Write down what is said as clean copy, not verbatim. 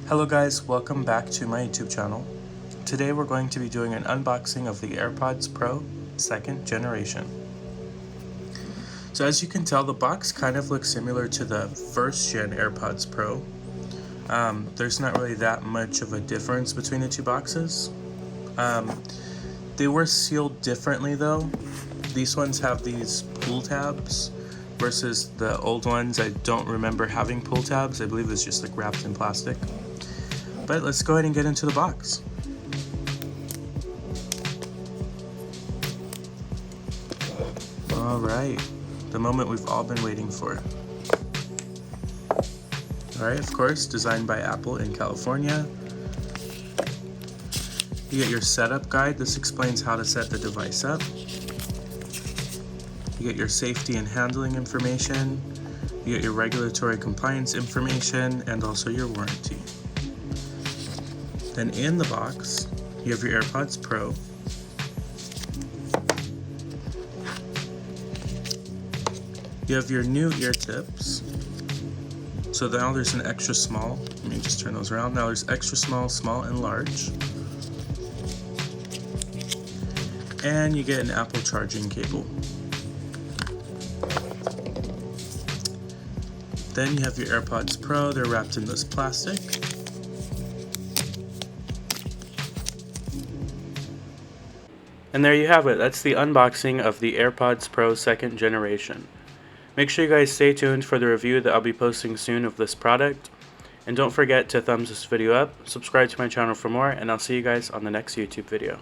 Hello guys, welcome back to my YouTube channel. Today we're going to be doing an unboxing of the AirPod's Pro 2nd generation. So as you can tell, the box kind of looks similar to the 1st gen AirPod's Pro. There's not really that much of a difference between the two boxes. They were sealed differently though. These ones have these pull tabs versus the old ones. I don't remember having pull tabs. I believe it's just like wrapped in plastic. But let's go ahead and get into the box. Alright, the moment we've all been waiting for. Alright, of course, designed by Apple in California. You get your setup guide. This explains how to set the device up. You get your safety and handling information. You get your regulatory compliance information and also your warranty. Then in the box, you have your AirPod's Pro. You have your new ear tips. So now there's an extra small. Let me just turn those around. Now there's extra small, small, and large. And you get an Apple charging cable. Then you have your AirPod's Pro. They're wrapped in this plastic. And there you have it. That's the unboxing of the AirPod's Pro 2nd generation. Make sure you guys stay tuned for the review that I'll be posting soon of this product. And don't forget to thumbs this video up, subscribe to my channel for more, and I'll see you guys on the next YouTube video.